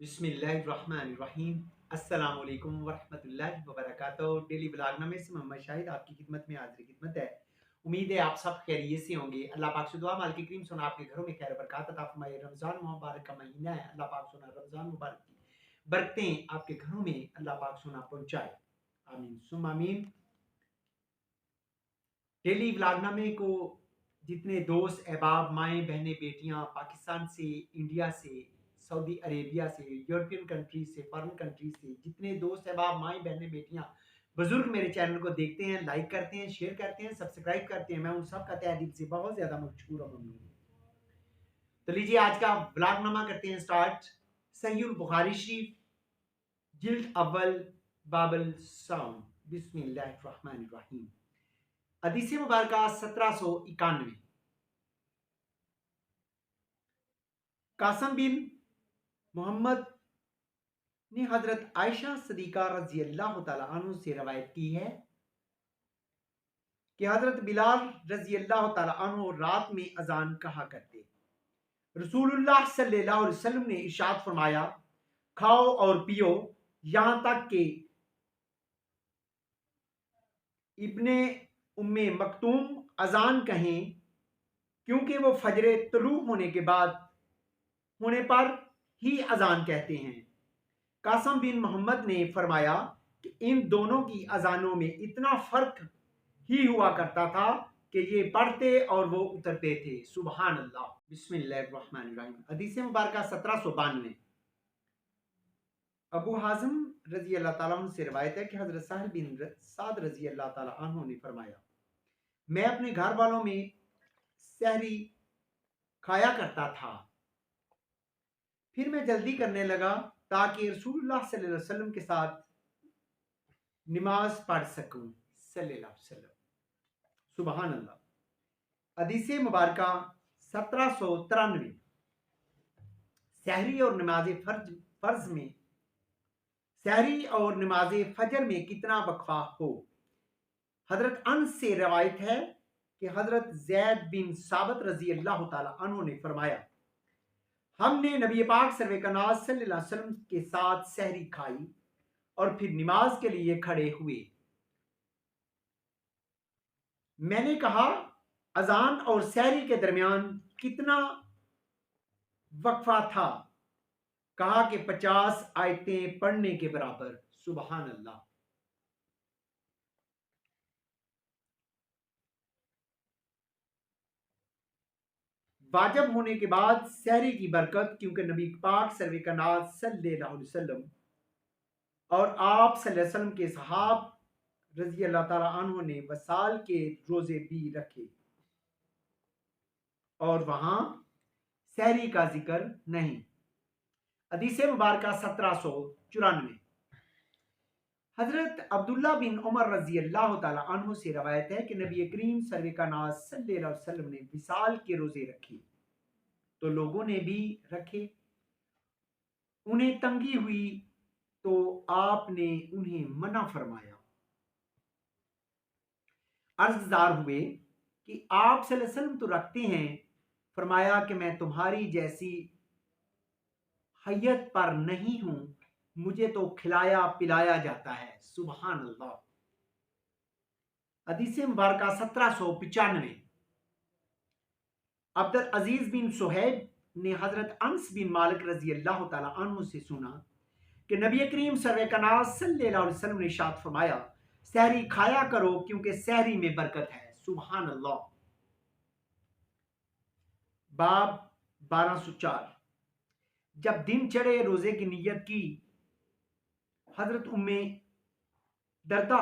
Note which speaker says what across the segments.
Speaker 1: बिस्मिल्लाहिर्रहमानिर्रहीम। अस्सलाम वालेकुम वरहमतुल्लाहि वबरकातुहू। डेली ब्लॉग में से मोहम्मद शाहिद आपकी खिदमत में हाजिर खिदमत है। उम्मीद है आप सब खैरियत से होंगे। अल्लाह पाक से दुआ मालिक करीम सुना आपके घरों में खैर बरकत अता फरमाए। रमज़ान मुबारक का महीना है। अल्लाह पाक सुना रमज़ान मुबारक की बरकतें आपके घरों में अल्लाह पाक सुना पहुंचाए। आमीन सुम्मा आमीन। डेली व्लॉगनामे को जितने दोस्त अहबाब माएँ बहनें बेटियां पाकिस्तान से, इंडिया से, सऊदी अरेबिया से, यूरोपियन कंट्रीज से, फॉरेन कंट्रीज से जितने दोस्त अहबाब माएँ बहनें बेटियां बुजुर्ग मेरे चैनल को देखते हैं, लाइक करते हैं, शेयर करते हैं, सब्सक्राइब करते हैं, मैं उन सब का तहे दिल से बहुत ज्यादा मशकूर और ममनून हूं। तो लीजिए आज का व्लॉगनामा करते हैं स्टार्ट। सहीहुल बुखारी शरीफ जिल्द अव्वल बाबुल सौम। बिस्मिल्लाहिर्रहमानिर्रहीम। हदीस मुबारक 1791। कासम बिन मोहम्मद ने हजरत आयशा सदीका रजी अल्लाह तआला अन्हु से रवायत की है कि हजरत बिलाल रजी अल्लाह तआला अन्हु रात में अजान कहा करते। रसूलुल्लाह सल्लल्लाहु अलैहि वसल्लम ने इरशाद फरमाया, खाओ और पियो यहां तक कि इब्ने उम्मे मकतूम अजान कहें, क्योंकि वो फजरे तुलू होने के बाद होने पर ही अजान कहते हैं। कासम बिन मोहम्मद ने फरमाया कि इन दोनों की अजानों में इतना फर्क ही हुआ करता था कि ये पढ़ते और वो उतरते थे। सुबहान अल्लाह। बिस्मिल्लाहिर्रहमानिर्रहीम। हदीस मुबारक 1792। अबू हाजिम रजी अल्लाह ताला अन्हु से रिवायत है कि हजरत साहिल बिन साद रजी अल्लाह ताला अन्हु ने फरमाया, मैं अपने घर वालों में सहरी खाया करता था, फिर मैं जल्दी करने लगा ताकि रसूलुल्लाह सल्लल्लाहु अलैहि वसल्लम के साथ नमाज पढ़ सकूं। सल्लल्लाहु अलैहि वसल्लम। सुबहान अल्लाह। हदीस मुबारक 1793। सहरी और नमाज फर्ज में सहरी और नमाज फजर में कितना वक्फा हो। हजरत अनस से रवायत है कि हजरत जैद बिन साबित रजी अल्लाह तआला अन्हु ने फरमाया, हमने नबी पाक सल्लल्लाहु अलैहि वसल्लम के साथ सहरी खाई और फिर नमाज के लिए खड़े हुए। मैंने कहा, अजान और सहरी के दरमियान कितना वक्फा था? कहा कि 50 आयतें पढ़ने के बराबर। सुबहान अल्लाह। वाजिब होने के बाद सहरी की बरकत, क्योंकि नबी पाक सल्लल्लाहु अलैहि वसल्लम और आप सल्लल्लाहु अलैहि वसल्लम के सहाब रजी अल्लाह ताला अन्हों ने वसाल के रोजे भी रखे और वहां सहरी का जिक्र नहीं। हदीस मुबारक 1794। हजरत अब्दुल्ला बिन उमर रजी अल्लाह ताला अन्हु से रवायत है कि नबी करीम सल्लल्लाहु अलैहि वसल्लम ने विसाल के रोजे रखे तो लोगों ने भी रखे। उन्हें तंगी हुई तो आपने उन्हें मना फरमाया। अर्जदार हुए कि आप सल्लल्लाहु अलैहि वसल्लम तो रखते हैं। फरमाया कि मैं तुम्हारी जैसी हैयत पर नहीं हूं, मुझे तो खिलाया पिलाया जाता है। सुबहान अल्लाह। हदीस मुबारक 1795। अब्दुल अजीज बिन सुहैब ने हजरत अनस बिन मालिक रजी अल्लाह तआला अन्हु से सुना कि नबी करीम सल्लल्लाहु अलैहि वसल्लम ने इरशाद फरमाया, सहरी खाया करो क्योंकि सहरी में बरकत है। सुबहान अल्लाह। बाब 1204। जब दिन चढ़े रोजे की नीयत की। हजरत उम्मे दर्दा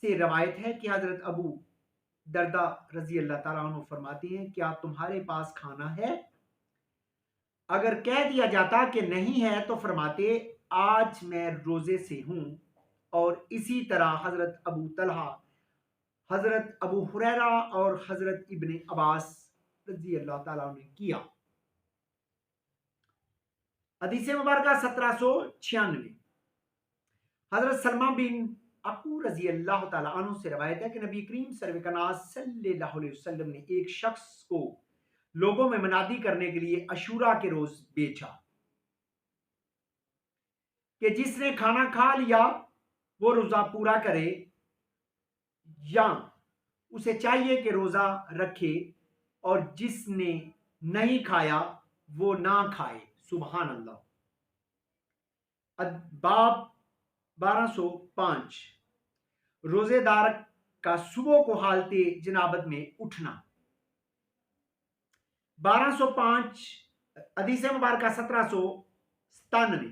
Speaker 1: से रवायत है कि हजरत अबू दर्दा रजी अल्लाह ताला अन्हु फरमाती हैं, क्या तुम्हारे पास खाना है? अगर कह दिया जाता कि नहीं है तो फरमाते, आज मैं रोजे से हूं। और इसी तरह हजरत अबू तलहा, हजरत अबू हुरैरा और हजरत इब्ने अब्बास रजी अल्लाह ताला ने किया। हदीस मुबारक 1796। हजरत सलमा बिन अकू रजी अल्लाह ताला अन्हु से रवायत है कि नबी करीम सल्लल्लाहु अलैहि वसल्लम ने एक शख्स को लोगों में मनादी करने के लिए अशूरा के रोज बेचा। کہ جس نے کھانا کھا لیا وہ روزہ پورا کرے، یا اسے چاہیے کہ روزہ رکھے، اور جس نے نہیں کھایا وہ نہ کھائے۔ سبحان اللہ۔ باب 1205، روزے دار کا صبح کو حالت جنابت میں اٹھنا۔ 1205 حدیث مبارکہ 1797،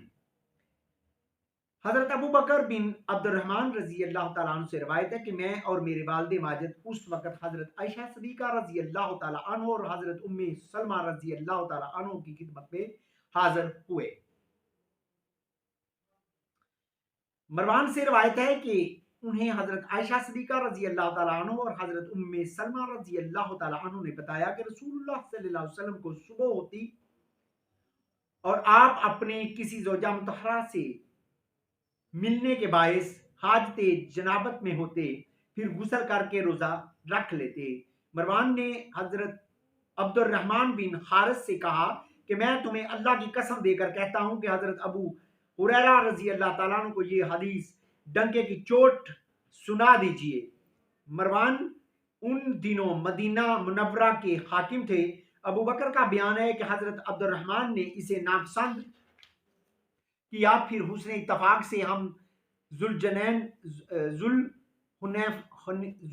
Speaker 1: حضرت ابو بکر بن عبد الرحمن رضی اللہ تعالیٰ عنہ سے روایت ہے کہ میں اور میرے والد ماجد اس وقت حضرت عائشہ صدیقہ رضی اللہ تعالیٰ عنہ اور حضرت ام سلمہ رضی اللہ تعالیٰ عنہ کی خدمت میں حاضر ہوئے۔ مروان سے روایت ہے کہ انہیں حضرت عائشہ صدیقہ رضی اللہ تعالیٰ عنہ اور حضرت ام سلمہ رضی اللہ تعالیٰ عنہ نے بتایا کہ رسول اللہ صلی اللہ علیہ وسلم کو صبح ہوتی اور آپ اپنے کسی زوجہ مطہرہ سے ملنے کے باعث حاجت جنابت میں ہوتے، پھر غسل کر کے روزہ رکھ لیتے۔ مروان نے حضرت عبد الرحمن بن حارث سے کہا کہ میں تمہیں اللہ کی قسم دے کر کہتا ہوں کہ حضرت ابو ہریرہ رضی اللہ تعالیٰ عنہ کو یہ حدیث ڈنکے کی چوٹ سنا دیجئے۔ مروان ان دنوں مدینہ منورہ کے حاکم تھے۔ ابو بکر کا بیان ہے کہ حضرت عبد الرحمن نے اسے ناپسند کیا، پھر حسن اتفاق سے ہم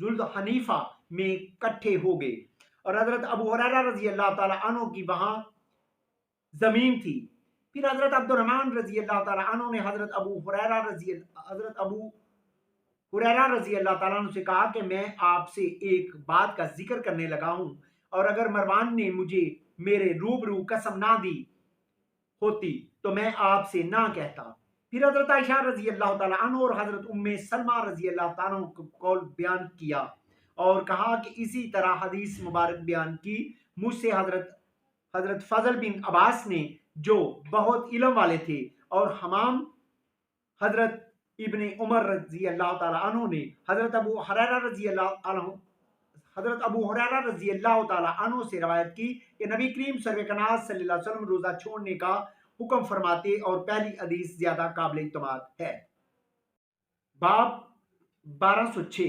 Speaker 1: ذوالحنیفہ میں اکٹھے ہو گئے، اور حضرت ابو ہریرہ رضی اللہ تعالیٰ عنہ کی وہاں زمین تھی۔ پھر حضرت عبد الرحمن رضی اللہ تعالیٰ عنہ نے حضرت ابو ہریرہ رضی اللہ تعالیٰ عنہ سے کہا کہ میں آپ سے ایک بات کا ذکر کرنے لگا ہوں، اور اگر مروان نے مجھے میرے روبرو قسم نہ دی ہوتی تو میں آپ سے نہ کہتا۔ پھر حضرت عائشہ رضی اللہ تعالیٰ عنہ اور حضرت ام سلمہ رضی اللہ تعالیٰ عنہ کو قول بیان کیا اور کہا کہ اسی طرح حدیث مبارک بیان کی۔ مجھ سے حضرت فضل بن عباس نے جو بہت علم والے تھے، اور حمام حضرت ابن عمر رضی اللہ تعالیٰ عنہ نے حضرت ابو ہریرہ رضی اللہ تعالیٰ عنہ سے روایت کی کہ نبی کریم سرور کائنات صلی اللہ علیہ وسلم روزہ چھوڑنے کا حکم فرماتے، اور پہلی حدیث زیادہ قابل اعتماد ہے۔ باب 1206،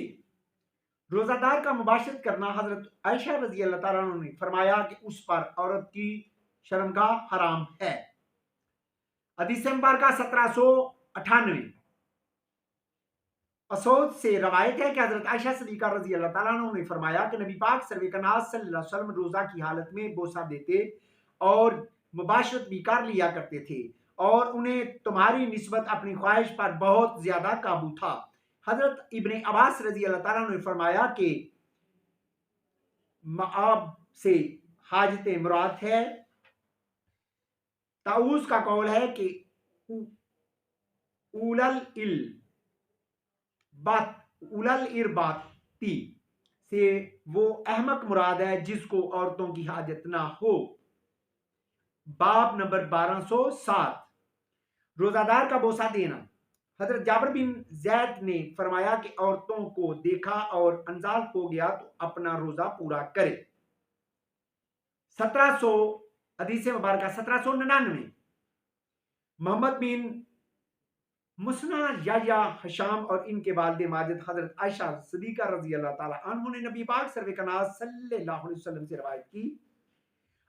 Speaker 1: روزہ دار کا مباشرت کرنا۔ حضرت عائشہ رضی اللہ تعالیٰ عنہ نے فرمایا کہ اس پر عورت کی شرمگاہ حرام ہے۔ حدیث مبارکہ 1798، اسود سے روایت ہے کہ حضرت عائشہ صدیقہ رضی اللہ تعالیٰ عنہ نے فرمایا کہ نبی پاک سرور کائنات صلی اللہ علیہ وسلم روزہ کی حالت میں بوسہ دیتے اور مباشرت بھی کر لیا کرتے تھے، اور انہیں تمہاری نسبت اپنی خواہش پر بہت زیادہ قابو تھا۔ حضرت ابن عباس رضی اللہ تعالیٰ عنہ نے فرمایا کہ معاب سے حاجت مراد ہے۔ طاؤس کا قول ہے کہ الارباتی سے وہ احمق مراد ہے جس کو عورتوں کی حاجت نہ ہو۔ باب نمبر 1207، روزہ دار کا بوسہ دینا۔ حضرت جابر بن زید نے فرمایا کہ عورتوں کو دیکھا اور انزال ہو گیا تو اپنا روزہ پورا کرے۔ 1700 حدیث مبارکہ 1799، محمد بن مسنہ یا حشام اور ان کے والد ماجد حضرت عائشہ صدیقہ رضی اللہ تعالیٰ عنہ نے نبی پاک سرور کائنات صلی اللہ علیہ وسلم سے روایت کی۔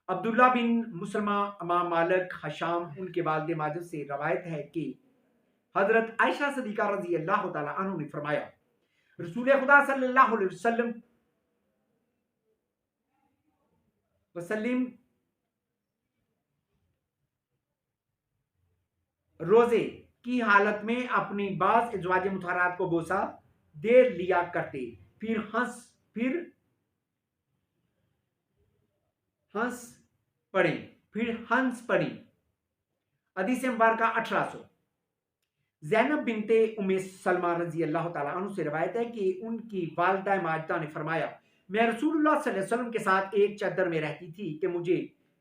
Speaker 1: عبداللہ بن مسلمہ، امام مالک، حشام ان کے والد ماجد سے روایت ہے کہ حضرت عائشہ صدیقہ رضی اللہ تعالیٰ عنہ نے فرمایا رسول خدا صلی اللہ علیہ وسلم روزے کی حالت میں اپنی بعض ازواج مطہرات کو بوسہ دے لیا کرتے، پھر ہنس پڑیں۔ حدیث مبارکہ 1800، زینب بنت ام سلمہ رضی اللہ تعالیٰ عنہ سے روایت ہے کہ ان کی والدہ ماجدہ نے فرمایا میں رسول اللہ صلی اللہ علیہ وسلم کے ساتھ ایک چادر میں رہتی تھی کہ مجھے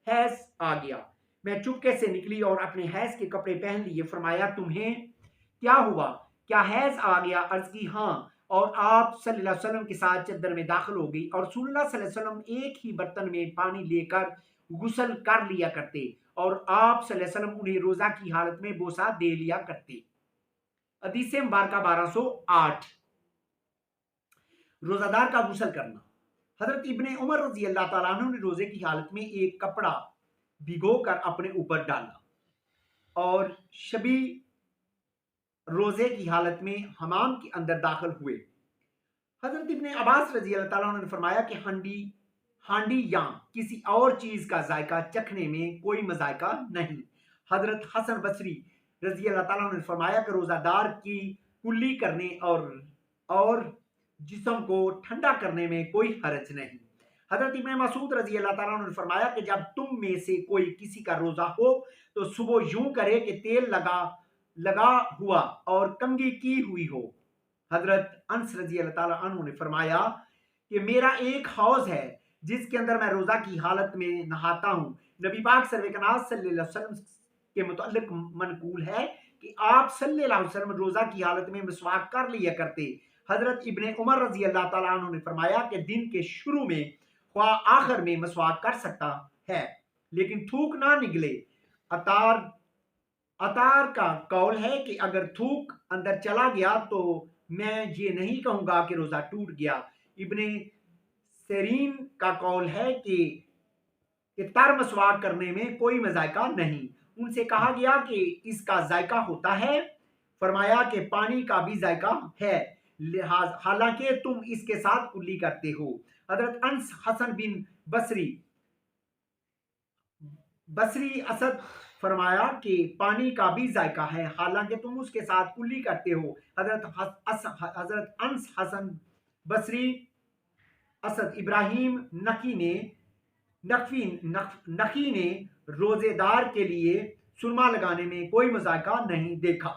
Speaker 1: حیض آ گیا۔ میں چپکے سے نکلی اور اپنے حیض کے کپڑے پہن لیے۔ فرمایا تمہیں کیا ہوا؟ کیا حیض آ گیا؟ عرض کی ہاں، اور آپ صلی اللہ علیہ وسلم کے ساتھ چادر میں داخل ہو گئی، اور رسول اللہ صلی اللہ علیہ وسلم ایک ہی برتن میں پانی لے کر गुस्ल कर लिया करते और आप सल्लल्लाहु अलैहि वसल्लम उन्हें रोजा की हालत में बोसा दे लिया करते। हदीस मुबारका 1208 रोजादार का गुस्ल करना। हजरत इब्ने उमर रजी अल्लाह ताला अन्हु ने रोजे की हालत में एक कपड़ा भिगोकर अपने ऊपर डाला और शबी रोजे की हालत में हमाम के अंदर दाखिल हुए। हजरत इब्ने अब्बास रजी अल्लाह ताला अन्हु ने फरमाया कि हांडी या किसी और चीज का जायका चखने में कोई मजायका नहीं। हजरत हसन बसरी रजी अल्लाह ताला अन्हु ने फरमाया कि रोजादार की कुल्ली करने और जिस्म को ठंडा करने में कोई हरज नहीं। हजरत इब्ने मसूद रजी अल्लाह ताला अन्हु ने फरमाया कि जब तुम में से कोई किसी का रोजा हो तो सुबह यूं करे कि तेल लगा हुआ और कंघी की हुई हो। हजरत अनस रजी अल्लाह ताला अन्हु ने फरमाया कि मेरा एक हौज है जिसके अंदर मैं रोजा की हालत में नहाता हूँ। नबी पाक सल्लल्लाहु अलैहि वसल्लम के मुतालिक मनकूल है कि आप सल्लल्लाहु अलैहि वसल्लम रोजा की हालत में मिसवाक कर लिया करते। हजरत इब्ने उमर रजी अल्लाह ताला अन्हु ने फरमाया कि दिन के शुरू में ख्वा आखिर में मिसवाक कर सकता है लेकिन थूक ना निकले। अतार का कौल है कि अगर थूक अंदर चला गया तो मैं ये नहीं कहूंगा कि रोजा टूट गया। इब्ने सेरीन का कौल है कि तर मसवाक करने में कोई मजायका नहीं। उनसे कहा गया कि इसका जायका होता है, फरमाया कि पानी का भी जायका है, हालांकि तुम इसके साथ कुल्ली करते हो। हजरत अनस हसन बिन बसरी असद फरमाया कि पानी का भी जायका है, हालांकि तुम उसके साथ कुल्ली करते हो। हजरत अनस हसन बसरी असद इब्राहिम नकी ने रोजेदार के लिए सुरमा लगाने में कोई मजायका नहीं देखा।